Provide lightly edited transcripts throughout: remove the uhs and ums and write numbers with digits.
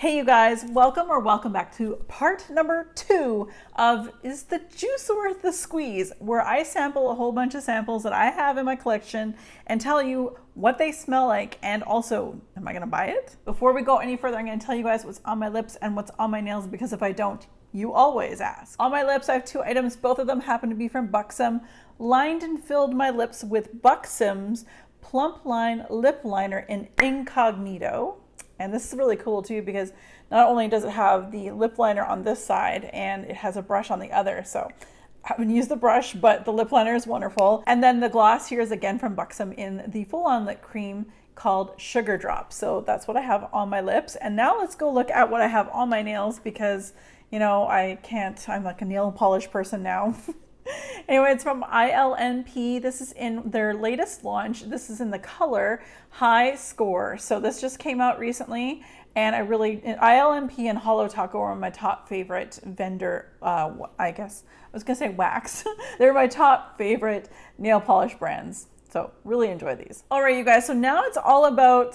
Hey you guys, welcome back to part number 2 of Is the Juice Worth the Squeeze, where I sample a whole bunch of samples that I have in my collection and tell you what they smell like and also, am I gonna buy it? Before we go any further, I'm gonna tell you guys what's on my lips and what's on my nails, because if I don't, you always ask. On my lips, I have 2 items. Both of them happen to be from Buxom. Lined and filled my lips with Buxom's Plump Line Lip Liner in Incognito. And this is really cool too, because not only does it have the lip liner on this side and it has a brush on the other. So I haven't used the brush, but the lip liner is wonderful. And then the gloss here is again from Buxom in the full-on lip cream called Sugar Drop. So that's what I have on my lips. And now let's go look at what I have on my nails, because, you know, I'm like a nail polish person now. Anyway, it's from ILNP. This is in their latest launch. This is in the color High Score. So this just came out recently, and ILNP and Hollow Taco are my top favorite vendor. I guess I was gonna say wax. They're my top favorite nail polish brands. So really enjoy these. All right, you guys. So now it's all about,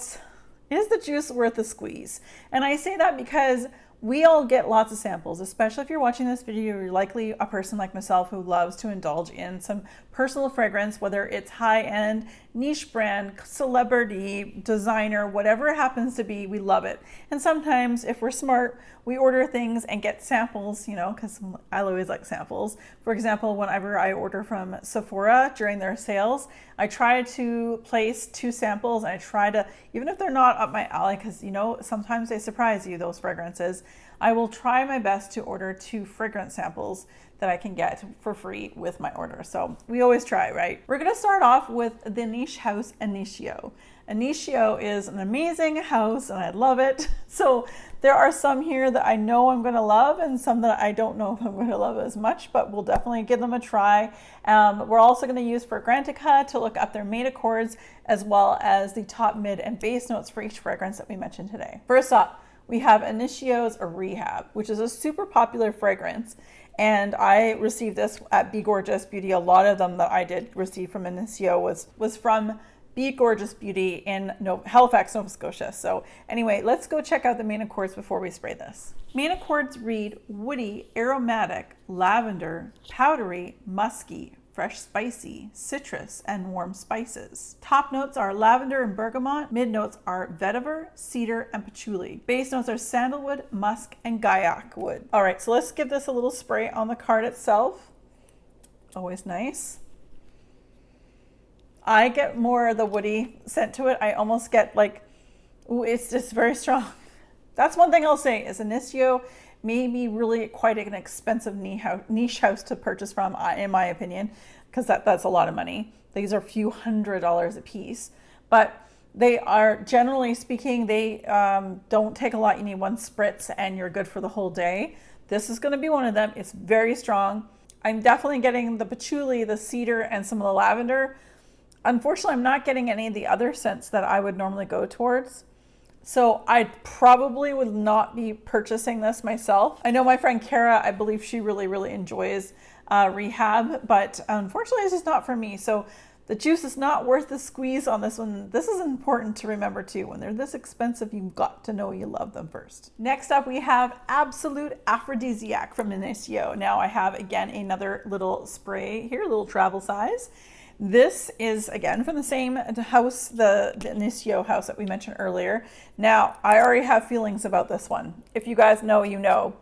is the juice worth the squeeze? And I say that because we all get lots of samples, especially if you're watching this video. You're likely a person like myself who loves to indulge in some personal fragrance, whether it's high-end, niche brand, celebrity, designer, whatever it happens to be, we love it. And sometimes if we're smart, we order things and get samples, you know, because I always like samples. For example, whenever I order from Sephora during their sales, I try to place 2 samples, and I try to, even if they're not up my alley, because, you know, sometimes they surprise you, those fragrances, I will try my best to order 2 fragrance samples that I can get for free with my order. So we always try, right? We're gonna start off with the niche house Initio. Initio is an amazing house and I love it. So there are some here that I know I'm gonna love and some that I don't know if I'm gonna love as much, but we'll definitely give them a try. We're also gonna use Fragrantica to look up their main accords, as well as the top, mid, and base notes for each fragrance that we mentioned today. First up, we have Initio's Rehab, which is a super popular fragrance. And I received this at Be Gorgeous Beauty. A lot of them that I did receive from Initio was from Be Gorgeous Beauty in Halifax, Nova Scotia. So anyway, let's go check out the main accords before we spray this. Main accords read woody, aromatic, lavender, powdery, musky, fresh spicy, citrus, and warm spices. Top notes are lavender and bergamot. Mid notes are vetiver, cedar, and patchouli. Base notes are sandalwood, musk, and gaiac wood. All right, so let's give this a little spray on the card itself. Always nice. I get more of the woody scent to it. I almost get like, ooh, it's just very strong. That's one thing I'll say is Initio may be really quite an expensive niche house to purchase from, in my opinion, because that's a lot of money. These are a few $100s a piece, but they are, generally speaking, they don't take a lot. You need 1 spritz and you're good for the whole day. This is going to be one of them. It's very strong. I'm definitely getting the patchouli, the cedar, and some of the lavender. Unfortunately, I'm not getting any of the other scents that I would normally go towards. So I probably would not be purchasing this myself. I know my friend Kara, I believe she really enjoys Rehab, but unfortunately it's just not for me. So the juice is not worth the squeeze on this one. This is important to remember too. When they're this expensive, you've got to know you love them first. Next up, we have Absolute Aphrodisiac from Initio. Now I have, again, another little spray here, a little travel size. This is, again, from the same house, the Initio house that we mentioned earlier. Now, I already have feelings about this one. If you guys know, you know.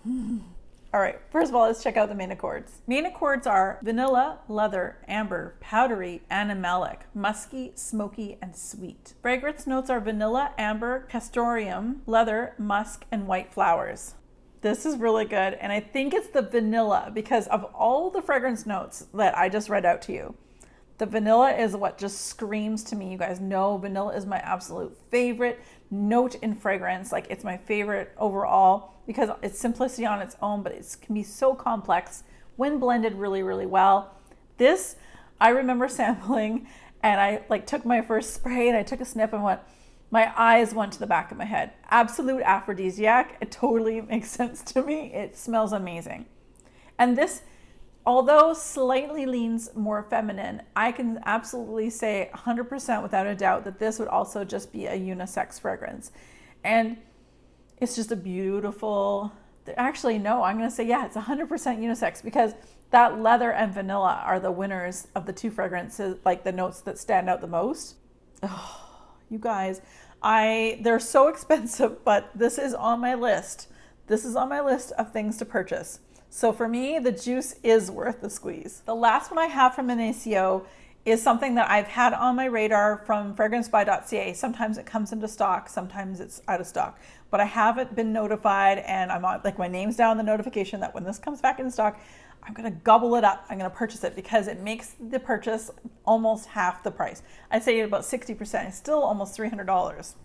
All right, first of all, let's check out the main accords. Main accords are vanilla, leather, amber, powdery, animalic, musky, smoky, and sweet. Fragrance notes are vanilla, amber, castoreum, leather, musk, and white flowers. This is really good, and I think it's the vanilla, because of all the fragrance notes that I just read out to you, the vanilla is what just screams to me. You guys know vanilla is my absolute favorite note in fragrance. Like, it's my favorite overall because it's simplicity on its own, but it can be so complex when blended really well. This, I remember sampling, and I took my first spray and I took a sniff and my eyes went to the back of my head. Absolute Aphrodisiac. It totally makes sense to me. It smells amazing. And this, although slightly leans more feminine, I can absolutely say 100% without a doubt that this would also just be a unisex fragrance. And it's just a beautiful, actually, no, I'm going to say, yeah, it's 100% unisex, because that leather and vanilla are the winners of the two fragrances, like the notes that stand out the most. Oh, you guys, they're so expensive, but this is on my list. This is on my list of things to purchase. So for me, the juice is worth the squeeze. The last one I have from Initio is something that I've had on my radar from fragrancebuy.ca. Sometimes it comes into stock, sometimes it's out of stock, but I haven't been notified, and I'm on, like, my name's down the notification that when this comes back in stock, I'm gonna gobble it up. I'm gonna purchase it, because it makes the purchase almost half the price. I'd say about 60%. It's still almost $300.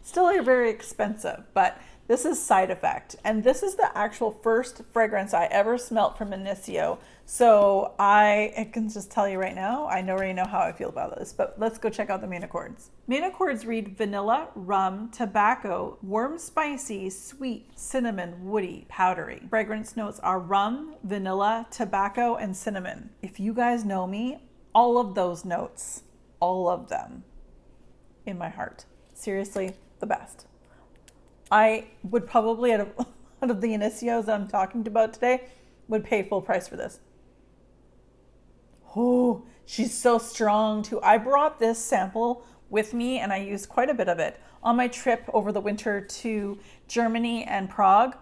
Still very expensive, but this is Side Effect, and this is the actual first fragrance I ever smelt from Initio. So I can just tell you right now, I already know how I feel about this, but let's go check out the main accords. Main accords read vanilla, rum, tobacco, warm, spicy, sweet, cinnamon, woody, powdery. Fragrance notes are rum, vanilla, tobacco, and cinnamon. If you guys know me, all of those notes, all of them in my heart. Seriously, the best. I would probably, out of the Initios that I'm talking about today, would pay full price for this. Oh, she's so strong too. I brought this sample with me, and I used quite a bit of it on my trip over the winter to Germany and Prague.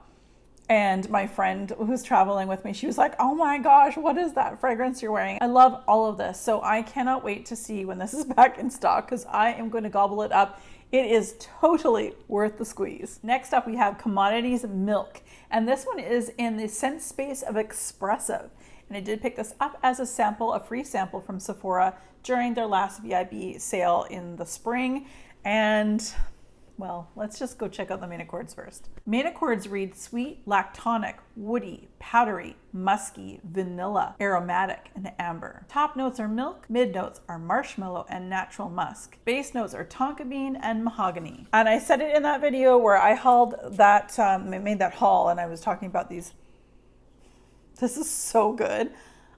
And my friend who's traveling with me, she was like, oh my gosh, what is that fragrance you're wearing? I love all of this. So I cannot wait to see when this is back in stock, because I am going to gobble it up. It is totally worth the squeeze. Next up, we have Commodities of Milk. And this one is in the scent space of expressive. And I did pick this up as a sample, a free sample from Sephora during their last VIB sale in the spring. And well, let's just go check out the main accords first. Main accords read sweet, lactonic, woody, powdery, musky, vanilla, aromatic, and amber. Top notes are milk, mid notes are marshmallow and natural musk. Base notes are tonka bean and mahogany. And I said it in that video where I hauled that, made that haul, and I was talking about these. This is so good.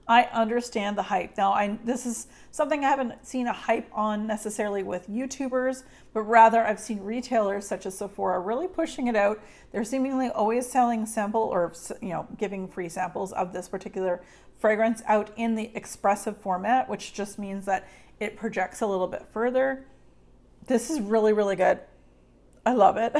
I understand the hype. Now, this is something I haven't seen a hype on necessarily with YouTubers, but rather I've seen retailers such as Sephora really pushing it out. They're seemingly always selling sample, or giving free samples of this particular fragrance out in the expressive format, which just means that it projects a little bit further. This is really, really good. I love it.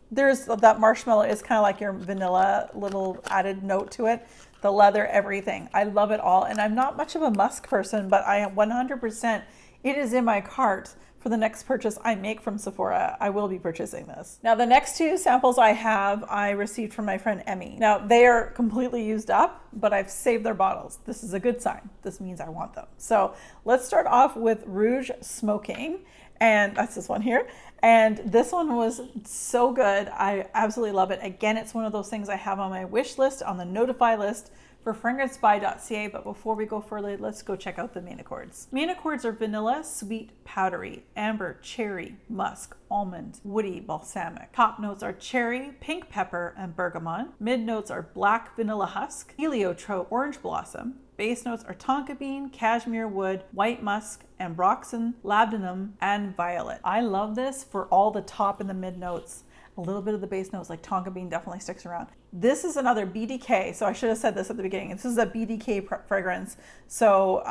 There's that marshmallow is kind of like your vanilla little added note to it. The leather, everything. I love it all. And I'm not much of a musk person, but I 100%, it is in my cart for the next purchase I make from Sephora. I will be purchasing this. Now, the next two samples I received from my friend Emmy. Now, they are completely used up, but I've saved their bottles. This is a good sign. This means I want them. So let's start off with Rouge Smoking. And that's this one here. And this one was so good. I absolutely love it. Again, it's one of those things I have on my wish list, on the notify list for fragrancebuy.ca. But before we go further, let's go check out the main accords. Main accords are vanilla, sweet, powdery, amber, cherry, musk, almond, woody, balsamic. Top notes are cherry, pink pepper, and bergamot. Mid notes are black vanilla husk, heliotrope, orange blossom. Base notes are tonka bean, cashmere wood, white musk, ambroxan, labdanum, and violet. I love this for all the top and the mid notes. A little bit of the base notes, like tonka bean, definitely sticks around. This is another BDK, so I should have said this at the beginning. This is a BDK fragrance. So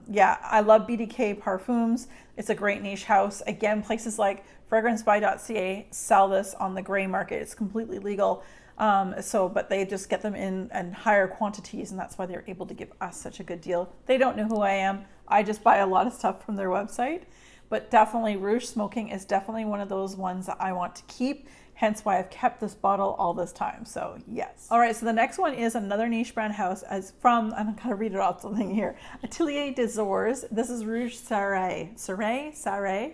yeah, I love BDK parfums. It's a great niche house. Again, places like fragrancebuy.ca sell this on the gray market. It's completely legal. But they just get them in higher quantities, and that's why they're able to give us such a good deal. They don't know who I am. I just buy a lot of stuff from their website, but definitely Rouge Smoking is definitely one of those ones that I want to keep, hence why I've kept this bottle all this time. So yes. All right, so the next one is another niche brand house I'm gonna read it off something here. Atelier des Ors. This is Rouge Saray. Saray?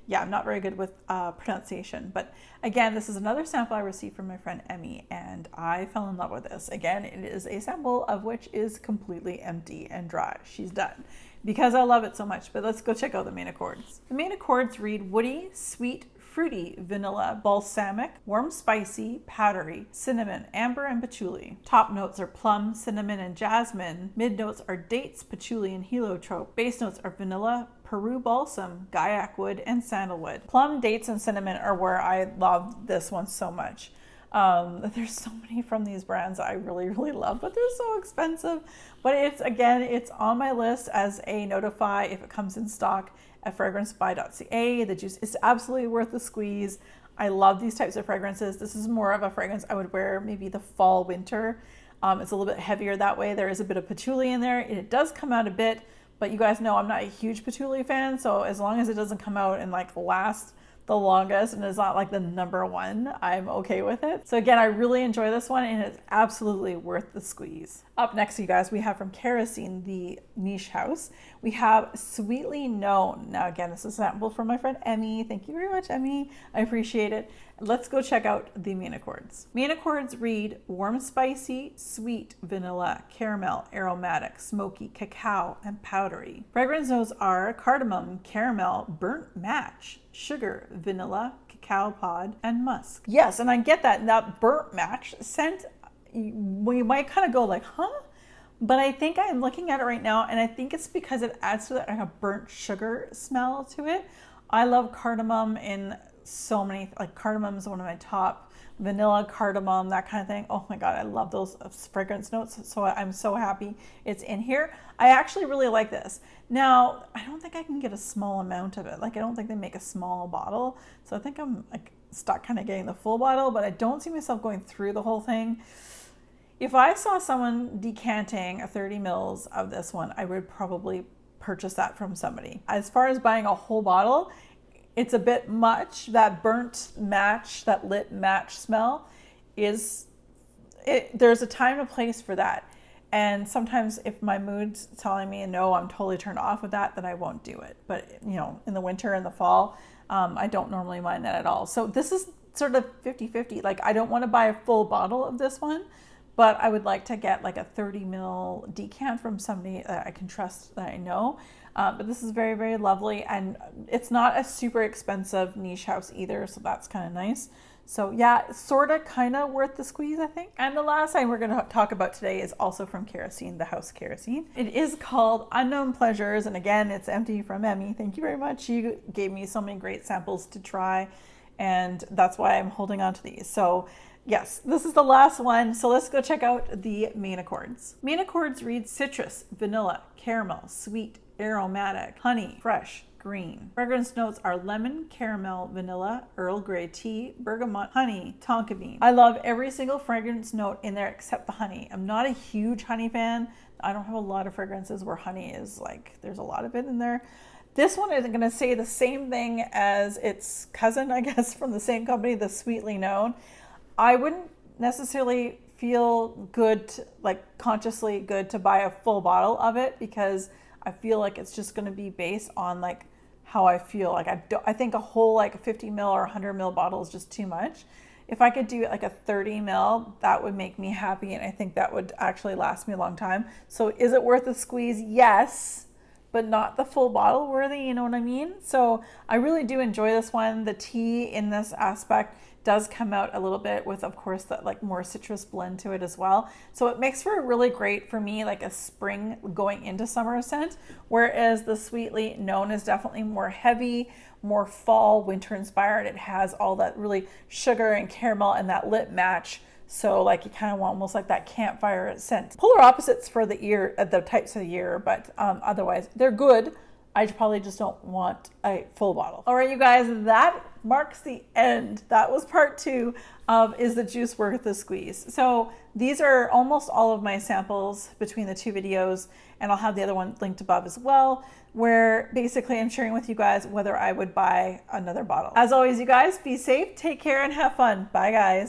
Yeah, I'm not very good with pronunciation, but again, this is another sample I received from my friend Emmy, and I fell in love with this. Again, it is a sample of which is completely empty and dry. She's done because I love it so much, but let's go check out the main accords. The main accords read woody, sweet, fruity, vanilla, balsamic, warm, spicy, powdery, cinnamon, amber, and patchouli. Top notes are plum, cinnamon, and jasmine. Mid notes are dates, patchouli, and heliotrope. Base notes are vanilla, Peru balsam, guaiac wood, and sandalwood. Plum, dates, and cinnamon are where I love this one so much. There's so many from these brands I really, really love, but they're so expensive. But it's, again, it's on my list as a notify if it comes in stock at fragrancebuy.ca. The juice is absolutely worth the squeeze. I love these types of fragrances. This is more of a fragrance I would wear maybe the fall, winter. It's a little bit heavier that way. There is a bit of patchouli in there. It does come out a bit, but you guys know I'm not a huge patchouli fan. So as long as it doesn't come out and like last the longest and is not like the #1, I'm okay with it. So again, I really enjoy this one and it's absolutely worth the squeeze. Up next, you guys, we have from Kerosene, the niche house. We have Sweetly Known. Now again, this is a sample from my friend Emmy. Thank you very much, Emmy. I appreciate it. Let's go check out the main accords. Main accords read warm, spicy, sweet, vanilla, caramel, aromatic, smoky, cacao, and powdery. Fragrance notes are cardamom, caramel, burnt match, sugar, vanilla, cacao pod, and musk. Yes, and I get that. That burnt match scent, you might kind of go like, huh? But I think I'm looking at it right now, and I think it's because it adds to that like a burnt sugar smell to it. I love cardamom in so many, like cardamom is one of my top, vanilla, cardamom, that kind of thing. Oh my God, I love those fragrance notes. So I'm so happy it's in here. I actually really like this. Now, I don't think I can get a small amount of it. Like, I don't think they make a small bottle. So I think I'm like stuck kind of getting the full bottle, but I don't see myself going through the whole thing. If I saw someone decanting a 30 mils of this one, I would probably purchase that from somebody. As far as buying a whole bottle, it's a bit much. That burnt match, that lit match smell is, there's a time and a place for that. And sometimes if my mood's telling me, no, I'm totally turned off with that, then I won't do it. But you know, in the winter and the fall, I don't normally mind that at all. So this is sort of 50-50. Like, I don't want to buy a full bottle of this one, but I would like to get like a 30 ml decant from somebody that I can trust, that I know. But this is very, very lovely, and it's not a super expensive niche house either, so that's kind of nice. So yeah, sort of kind of worth the squeeze, I think. And the last thing we're going to talk about today is also from Kerosene, the house Kerosene. It is called Unknown Pleasures, and again, it's empty from Emmy. Thank you very much. You gave me so many great samples to try, and that's why I'm holding on to these. So yes, this is the last one. So let's go check out the main accords. Main accords read citrus, vanilla, caramel, sweet, aromatic, honey, fresh, green. Fragrance notes are lemon, caramel, vanilla, Earl Grey tea, bergamot, honey, tonka bean. I love every single fragrance note in there except the honey. I'm not a huge honey fan. I don't have a lot of fragrances where honey is like, there's a lot of it in there. This one isn't going to say the same thing as its cousin, I guess, from the same company, the Sweetly Known. I wouldn't necessarily feel good, like consciously good to buy a full bottle of it, because I feel like it's just going to be based on like how I feel. Like I think a whole like 50 ml or 100 ml bottle is just too much. If I could do like a 30 ml, that would make me happy, and I think that would actually last me a long time. So is it worth the squeeze? Yes, but not the full bottle worthy, you know what I mean? So I really do enjoy this one. The tea in this aspect does come out a little bit with, of course, that like more citrus blend to it as well. So it makes for a really great, for me, like a spring going into summer scent, whereas the Sweetly Known is definitely more heavy, more fall, winter inspired. It has all that really sugar and caramel and that lit match. So like you kind of want almost like that campfire scent. Polar opposites for the ear, the types of the year, but otherwise they're good. I probably just don't want a full bottle. All right, you guys, that marks the end. That was part 2 of Is the Juice Worth the Squeeze? So these are almost all of my samples between the 2 videos, and I'll have the other one linked above as well, where basically I'm sharing with you guys whether I would buy another bottle. As always, you guys, be safe, take care, and have fun. Bye, guys.